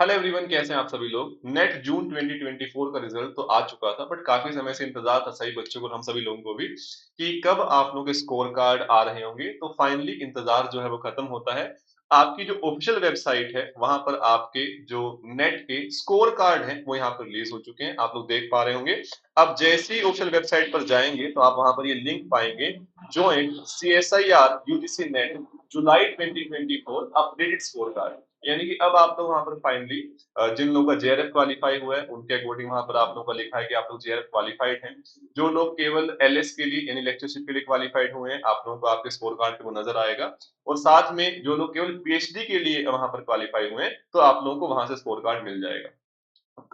Hello everyone, कैसे हैं आप सभी लोग। नेट जून 2024 का रिजल्ट तो आ चुका था, बट काफी समय से इंतजार था सभी बच्चों को और हम सभी लोगों को भी कि कब आप लोगों के स्कोर कार्ड आ रहे होंगे। तो फाइनली इंतजार जो है वो खत्म होता है। आपकी जो ऑफिशियल वेबसाइट है वहां पर आपके जो नेट के स्कोर कार्ड हैं वो यहाँ पर रिलीज हो चुके हैं, आप लोग देख पा रहे होंगे। अब जैसे ही ऑफिशियल वेबसाइट पर जाएंगे तो आप वहां पर ये लिंक पाएंगे, ज्वाइन CSIR UGC नेट जुलाई 2024 अपडेटेड स्कोर कार्ड। यानी कि अब आप लोग वहां पर फाइनली जिन लोगों का JRF क्वालिफाई हुआ है उनके अकॉर्डिंग वहां पर आप लोगों का लिखा है कि आप लोग JRF क्वालिफाइड हैं। जो लोग केवल LS के लिए यानी लेक्चरशिप के लिए क्वालिफाइड हुए हैं, आप लोगों को आपके स्कोर कार्ड पे वो नजर आएगा। और साथ में जो लोग केवल PhD के लिए वहां पर क्वालिफाई हुए हैं तो आप लोगों को वहां से स्कोर कार्ड मिल जाएगा।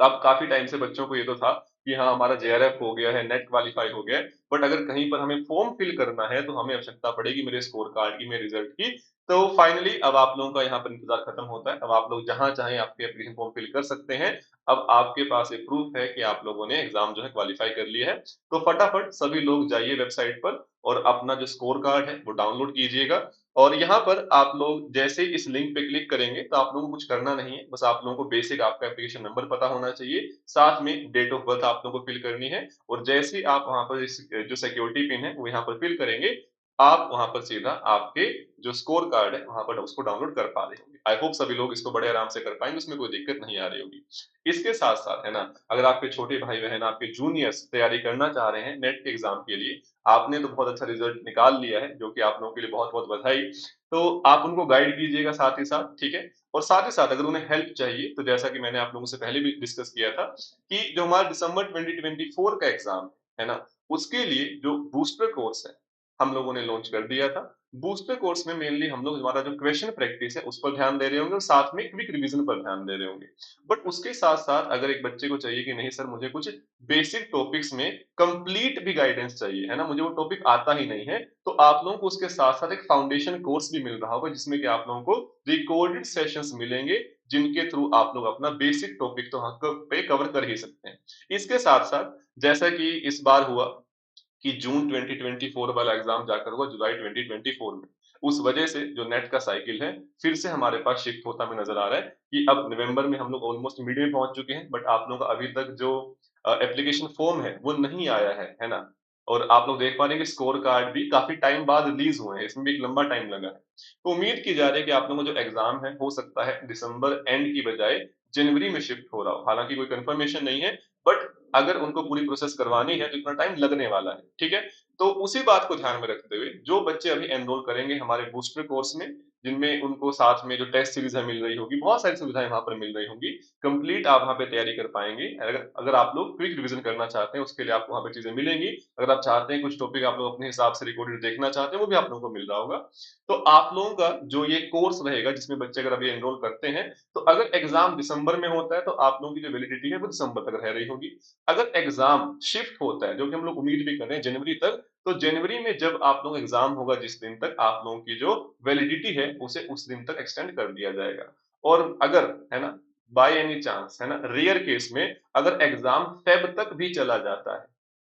अब काफी टाइम से बच्चों को ये तो था कि हाँ हमारा JRF हो गया है, नेट क्वालिफाई हो गया है, बट अगर कहीं पर हमें फॉर्म फिल करना है तो हमें आवश्यकता पड़ेगी मेरे स्कोर कार्ड की, मेरे रिजल्ट की। तो फाइनली अब आप लोगों का यहाँ पर इंतजार खत्म होता है। अब आप लोग जहां चाहें आपके एप्लीकेशन फॉर्म फिल कर सकते हैं। अब आपके पास एक प्रूफ है कि आप लोगों ने एग्जाम जो है क्वालिफाई कर लिया है। तो फटाफट सभी लोग जाइए वेबसाइट पर और अपना जो स्कोर कार्ड है वो डाउनलोड कीजिएगा। और यहाँ पर आप लोग जैसे ही इस लिंक पे क्लिक करेंगे तो आप लोगों को कुछ करना नहीं है, बस आप लोगों को बेसिक आपका एप्लीकेशन नंबर पता होना चाहिए, साथ में डेट ऑफ बर्थ आप लोगों को फिल करनी है। और जैसे ही आप वहां पर जो सिक्योरिटी पिन है वो यहाँ पर फिल करेंगे, आप वहां पर सीधा आपके जो स्कोर कार्ड है वहां पर उसको डाउनलोड कर पा रहे होंगे। आई होप सभी लोग इसको बड़े आराम से कर पाएंगे, उसमें कोई दिक्कत नहीं आ रही होगी। इसके साथ साथ है ना, अगर आपके छोटे भाई बहन, आपके जूनियर्स तैयारी करना चाह रहे हैं नेट के एग्जाम के लिए, आपने तो बहुत अच्छा रिजल्ट निकाल लिया है, जो कि आप लोगों के लिए बहुत बहुत बधाई। तो आप उनको गाइड कीजिएगा साथ ही साथ, ठीक है। और साथ ही साथ अगर उन्हें हेल्प चाहिए तो जैसा कि मैंने आप लोगों से पहले भी डिस्कस किया था कि जो हमारा दिसंबर 2024 का एग्जाम है ना, उसके लिए जो बूस्टर कोर्स है हम लोगों ने लॉन्च कर दिया था। बूस्टर कोर्स में मेनली हम लोग हमारा जो क्वेश्चन प्रैक्टिस है उस पर ध्यान दे रहे होंगे और साथ में क्विक रिवीजन पर ध्यान दे रहे होंगे। बट उसके साथ साथ अगर एक बच्चे को चाहिए कि नहीं सर मुझे कुछ बेसिक टॉपिक्स में कंप्लीट भी गाइडेंस चाहिए, है ना, मुझे वो टॉपिक आता ही नहीं है, तो आप लोगों को उसके साथ साथ एक फाउंडेशन कोर्स भी मिल रहा होगा जिसमें कि आप लोगों को रिकॉर्डेड सेशंस मिलेंगे, जिनके थ्रू आप लोग अपना बेसिक टॉपिक तो पे कवर कर ही सकते हैं। इसके साथ साथ जैसा कि इस बार हुआ कि जून 2024 वाला एग्जाम जाकर हुआ जुलाई 2024 में, उस वजह से जो नेट का साइकिल है फिर से हमारे पास शिफ्ट होता हमें नजर आ रहा है कि अब नवंबर में हम लोग ऑलमोस्ट मिड में पहुंच चुके हैं, बट आप लोगों का अभी तक जो एप्लीकेशन फॉर्म है वो नहीं आया है ना। और आप लोग देख पा रहे हैं कि स्कोर कार्ड भी काफी टाइम बाद रिलीज हुए हैं, इसमें भी एक लंबा टाइम लगा है। तो उम्मीद की जा रही है कि आप लोगों का जो एग्जाम है हो सकता है दिसंबर एंड की बजाय जनवरी में शिफ्ट हो रहा हो, हालांकि कोई कंफर्मेशन नहीं है, बट अगर उनको पूरी प्रोसेस करवानी है तो इतना टाइम लगने वाला है, ठीक है। तो उसी बात को ध्यान में रखते हुए जो बच्चे अभी एनरोल करेंगे हमारे बूस्टर कोर्स में, जिनमें उनको साथ में जो टेस्ट सीरीज है मिल रही होगी, बहुत सारी सुविधाएं वहां पर मिल रही होंगी, कंप्लीट आप वहां पे तैयारी कर पाएंगे। अगर अगर आप लोग क्विक रिवीजन करना चाहते हैं उसके लिए आपको वहां पे चीजें मिलेंगी। अगर आप चाहते हैं कुछ टॉपिक आप लोग अपने हिसाब से रिकॉर्डेड देखना चाहते हैं वो भी आप लोगों को मिल रहा होगा। तो आप लोगों का जो ये कोर्स रहेगा जिसमें बच्चे अगर अभी एनरोल करते हैं, तो अगर एग्जाम दिसंबर में होता है तो आप लोगों की जो वैलिडिटी है वो दिसंबर तक रह रही होगी। अगर एग्जाम शिफ्ट होता है, जो कि हम लोग उम्मीद भी कर रहे हैं जनवरी तक, तो जनवरी में जब आप लोग एग्जाम होगा जिस दिन तक, आप लोगों की जो वैलिडिटी है उसे उस दिन तक एक्सटेंड कर दिया जाएगा। और अगर है ना, बाय एनी चांस है ना, रेयर केस में अगर एग्जाम फेब तक भी चला जाता है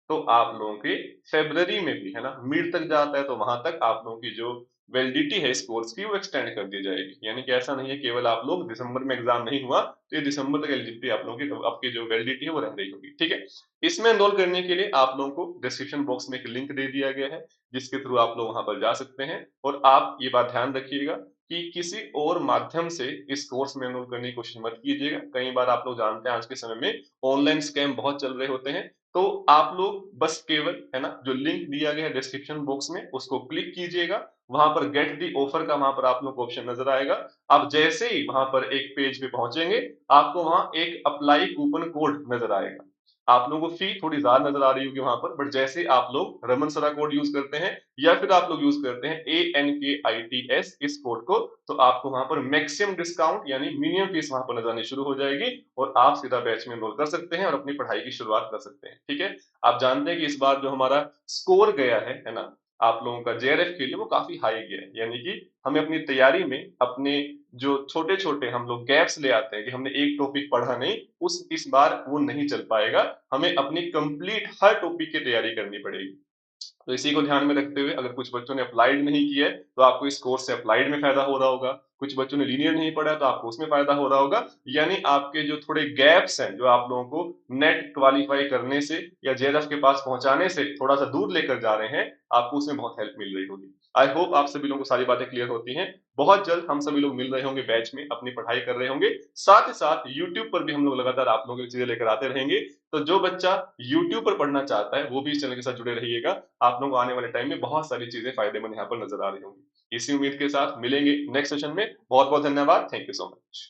तो आप लोगों के फरवरी में भी है ना मिड तक जाता है तो वहां तक आप लोगों की जो वैलिडिटी है इस कोर्स की वो एक्सटेंड कर दी जाएगी। यानी कि ऐसा नहीं है केवल आप लोग दिसंबर में एग्जाम नहीं हुआ तो ये दिसंबर तक एलिजिबिलिटी आप लोगों की, आपकी जो वैलिडिटी है वो रह रही होगी, ठीक है। इसमें एनरोल करने के लिए आप लोगों को डिस्क्रिप्शन बॉक्स में एक लिंक दे दिया गया है, जिसके थ्रू आप लोग वहां पर जा सकते हैं। और आप ये बात ध्यान रखिएगा कि किसी और माध्यम से इस कोर्स में एनरोल करने की कोशिश मत कीजिएगा। कई बार आप लोग जानते हैं आज के समय में ऑनलाइन स्कैम बहुत चल रहे होते हैं। तो आप लोग बस केवल है ना जो लिंक दिया गया है डिस्क्रिप्शन बॉक्स में उसको क्लिक कीजिएगा, वहां पर गेट दी ऑफर का वहां पर आप लोग को ऑप्शन नजर आएगा। आप जैसे ही वहां पर एक पेज पे पहुंचेंगे, आपको वहां एक अप्लाई कूपन कोड नजर आएगा। आप लोगों को फी थोड़ी ज्यादा नजर आ रही होगी वहां पर, बट जैसे ही आप लोग रमन सरा कोड यूज करते हैं या फिर आप लोग यूज करते हैं ANKITS इस कोड को, तो आपको वहां पर मैक्सिमम डिस्काउंट यानी मिनिमम फीस वहां पर नजर आनी शुरू हो जाएगी और आप सीधा बैच में एनरोल कर सकते हैं और अपनी पढ़ाई की शुरुआत कर सकते हैं, ठीक है। आप जानते हैं कि इस बार जो हमारा स्कोर गया है ना, आप लोगों का JRF के लिए वो काफी हाई गया है। यानी कि हमें अपनी तैयारी में अपने जो छोटे छोटे हम लोग गैप्स ले आते हैं कि हमने एक टॉपिक पढ़ा नहीं, उस इस बार वो नहीं चल पाएगा। हमें अपनी कंप्लीट हर टॉपिक की तैयारी करनी पड़ेगी। तो इसी को ध्यान में रखते हुए अगर कुछ बच्चों ने अप्लाइड नहीं किया है तो आपको इस कोर्स से अप्लाइड में फायदा हो रहा होगा, कुछ बच्चों ने लीनियर नहीं पढ़ा तो आपको उसमें फायदा हो रहा होगा। यानी आपके जो थोड़े गैप्स हैं जो आप लोगों को नेट क्वालिफाई करने से या जेआरएफ के पास पहुंचाने से थोड़ा सा दूर लेकर जा रहे हैं, आपको उसमें बहुत हेल्प मिल रही होगी। आई होप आप सभी लोगों को सारी बातें क्लियर होती हैं। बहुत जल्द हम सभी लोग मिल रहे होंगे बैच में, अपनी पढ़ाई कर रहे होंगे, साथ ही साथ यूट्यूब पर भी हम लोग लगातार आप लोगों की चीजें लेकर आते रहेंगे। तो जो बच्चा यूट्यूब पर पढ़ना चाहता है वो भी इस चैनल के साथ जुड़े रहिएगा। आप लोगों को आने वाले टाइम में बहुत सारी चीजें फायदेमंद यहाँ पर नजर आ रही होंगी। इसी उम्मीद के साथ मिलेंगे नेक्स्ट सेशन में। बहुत बहुत धन्यवाद। Thank you so much.